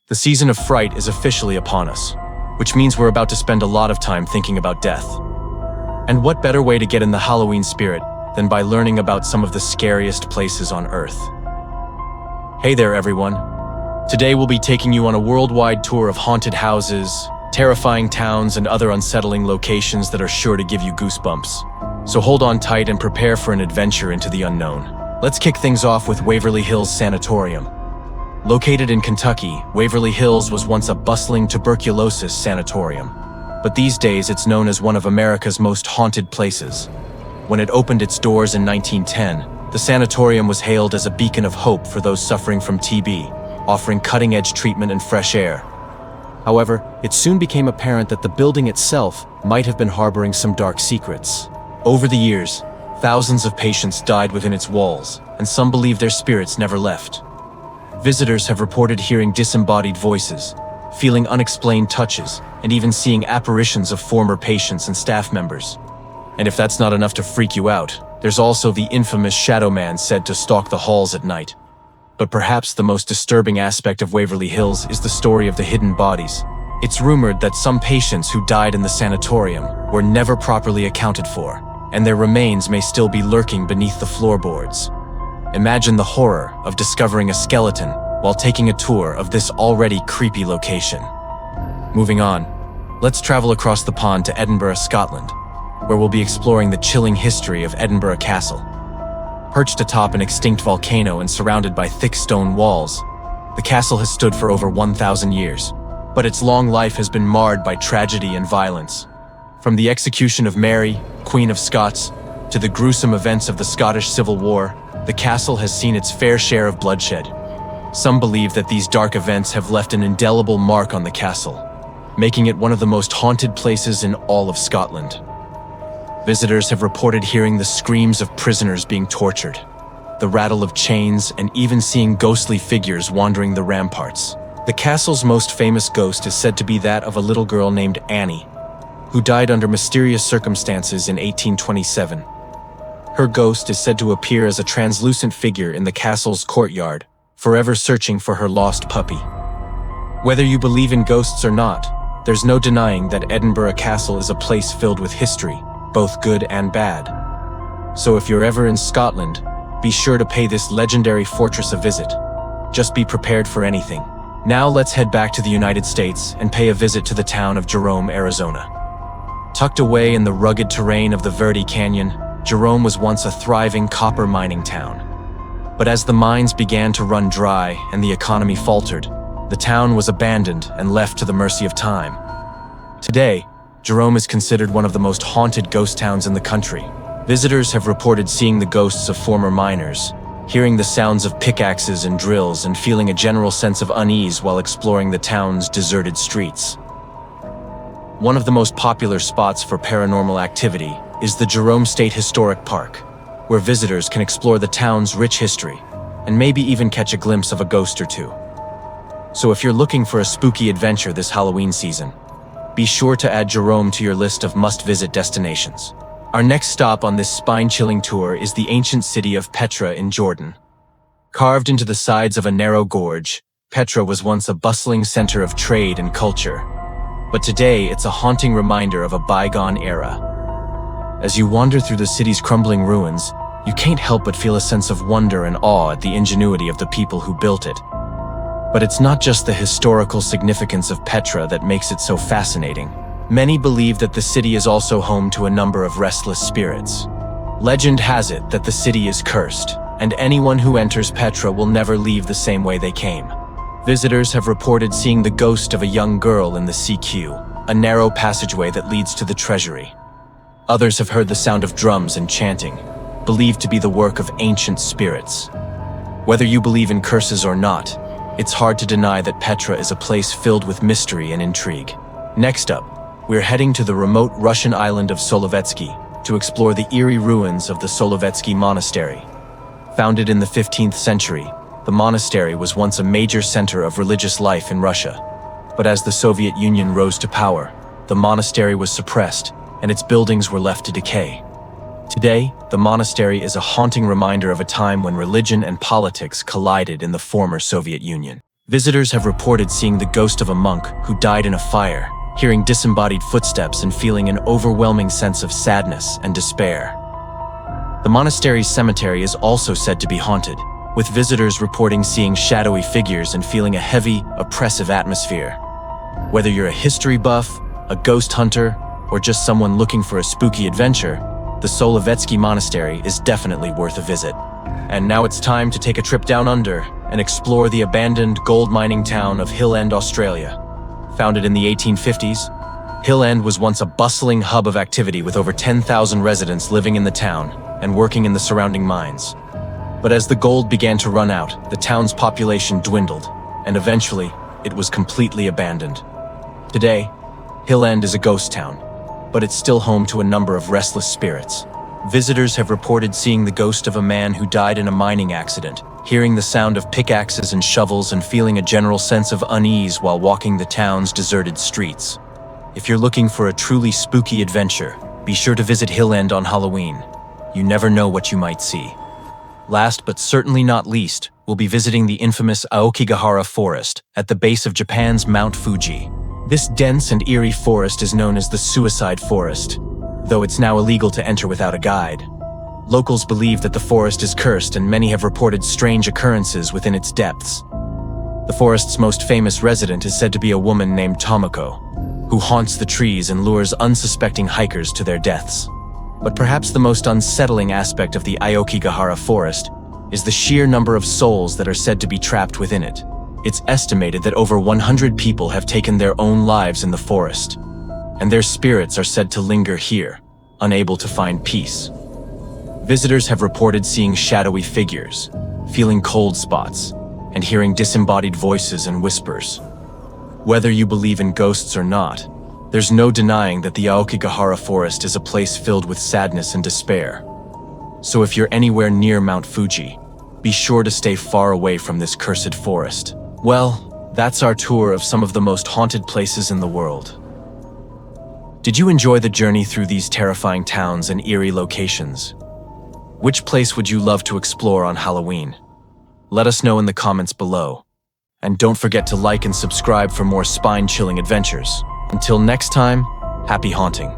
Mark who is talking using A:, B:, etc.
A: The season of fright is officially upon us, which means we're about to spend a lot of time thinking about death. And what better way to get in the Halloween spirit than by learning about some of the scariest places on Earth? Hey there, everyone. Today we'll be taking you on a worldwide tour of haunted houses, terrifying towns, and other unsettling locations that are sure to give you goosebumps. So hold on tight and prepare for an adventure into the unknown. Let's kick things off with Waverly Hills Sanatorium. Located in Kentucky, Waverly Hills was once a bustling tuberculosis sanatorium. But these days it's known as one of America's most haunted places. When it opened its doors in 1910, the sanatorium was hailed as a beacon of hope for those suffering from TB, offering cutting-edge treatment and fresh air. However, it soon became apparent that the building itself might have been harboring some dark secrets. Over the years, thousands of patients died within its walls, and some believe their spirits never left. Visitors have reported hearing disembodied voices, feeling unexplained touches, and even seeing apparitions of former patients and staff members. And if that's not enough to freak you out, there's also the infamous Shadow Man said to stalk the halls at night. But perhaps the most disturbing aspect of Waverly Hills is the story of the hidden bodies. It's rumored that some patients who died in the sanatorium were never properly accounted for, and their remains may still be lurking beneath the floorboards. Imagine the horror of discovering a skeleton while taking a tour of this already creepy location. Moving on, let's travel across the pond to Edinburgh, Scotland, where we'll be exploring the chilling history of Edinburgh Castle. Perched atop an extinct volcano and surrounded by thick stone walls, the castle has stood for over 1,000 years, but its long life has been marred by tragedy and violence. From the execution of Mary, Queen of Scots, to the gruesome events of the Scottish Civil War, the castle has seen its fair share of bloodshed. Some believe that these dark events have left an indelible mark on the castle, making it one of the most haunted places in all of Scotland. Visitors have reported hearing the screams of prisoners being tortured, the rattle of chains, and even seeing ghostly figures wandering the ramparts. The castle's most famous ghost is said to be that of a little girl named Annie, who died under mysterious circumstances in 1827. Her ghost is said to appear as a translucent figure in the castle's courtyard, forever searching for her lost puppy. Whether you believe in ghosts or not, there's no denying that Edinburgh Castle is a place filled with history, both good and bad. So if you're ever in Scotland, be sure to pay this legendary fortress a visit. Just be prepared for anything. Now let's head back to the United States and pay a visit to the town of Jerome, Arizona. Tucked away in the rugged terrain of the Verde Canyon, Jerome was once a thriving copper mining town. But as the mines began to run dry and the economy faltered, the town was abandoned and left to the mercy of time. Today, Jerome is considered one of the most haunted ghost towns in the country. Visitors have reported seeing the ghosts of former miners, hearing the sounds of pickaxes and drills, and feeling a general sense of unease while exploring the town's deserted streets. One of the most popular spots for paranormal activity is the Jerome State Historic Park, where visitors can explore the town's rich history and maybe even catch a glimpse of a ghost or two. So if you're looking for a spooky adventure this Halloween season, be sure to add Jerome to your list of must-visit destinations. Our next stop on this spine-chilling tour is the ancient city of Petra in Jordan. Carved into the sides of a narrow gorge, Petra was once a bustling center of trade and culture. But today, it's a haunting reminder of a bygone era. As you wander through the city's crumbling ruins, you can't help but feel a sense of wonder and awe at the ingenuity of the people who built it. But it's not just the historical significance of Petra that makes it so fascinating. Many believe that the city is also home to a number of restless spirits. Legend has it that the city is cursed, and anyone who enters Petra will never leave the same way they came. Visitors have reported seeing the ghost of a young girl in the CQ, a narrow passageway that leads to the treasury. Others have heard the sound of drums and chanting, believed to be the work of ancient spirits. Whether you believe in curses or not, it's hard to deny that Petra is a place filled with mystery and intrigue. Next up, we're heading to the remote Russian island of Solovetsky to explore the eerie ruins of the Solovetsky Monastery. Founded in the 15th century, the monastery was once a major center of religious life in Russia. But as the Soviet Union rose to power, the monastery was suppressed and its buildings were left to decay. Today, the monastery is a haunting reminder of a time when religion and politics collided in the former Soviet Union. Visitors have reported seeing the ghost of a monk who died in a fire, hearing disembodied footsteps and feeling an overwhelming sense of sadness and despair. The monastery's cemetery is also said to be haunted, with visitors reporting seeing shadowy figures and feeling a heavy, oppressive atmosphere. Whether you're a history buff, a ghost hunter, or just someone looking for a spooky adventure, the Solovetsky Monastery is definitely worth a visit. And now it's time to take a trip down under and explore the abandoned gold mining town of Hill End, Australia. Founded in the 1850s, Hill End was once a bustling hub of activity with over 10,000 residents living in the town and working in the surrounding mines. But as the gold began to run out, the town's population dwindled, and eventually, it was completely abandoned. Today, Hill End is a ghost town, but it's still home to a number of restless spirits. Visitors have reported seeing the ghost of a man who died in a mining accident, hearing the sound of pickaxes and shovels and feeling a general sense of unease while walking the town's deserted streets. If you're looking for a truly spooky adventure, be sure to visit Hill End on Halloween. You never know what you might see. Last but certainly not least, we'll be visiting the infamous Aokigahara Forest at the base of Japan's Mount Fuji. This dense and eerie forest is known as the Suicide Forest, though it's now illegal to enter without a guide. Locals believe that the forest is cursed, and many have reported strange occurrences within its depths. The forest's most famous resident is said to be a woman named Tomoko, who haunts the trees and lures unsuspecting hikers to their deaths. But perhaps the most unsettling aspect of the Aokigahara Forest is the sheer number of souls that are said to be trapped within it. It's estimated that over 100 people have taken their own lives in the forest, and their spirits are said to linger here, unable to find peace. Visitors have reported seeing shadowy figures, feeling cold spots, and hearing disembodied voices and whispers. Whether you believe in ghosts or not, there's no denying that the Aokigahara Forest is a place filled with sadness and despair. So if you're anywhere near Mount Fuji, be sure to stay far away from this cursed forest. Well, that's our tour of some of the most haunted places in the world. Did you enjoy the journey through these terrifying towns and eerie locations? Which place would you love to explore on Halloween? Let us know in the comments below. And don't forget to like and subscribe for more spine-chilling adventures. Until next time, happy haunting.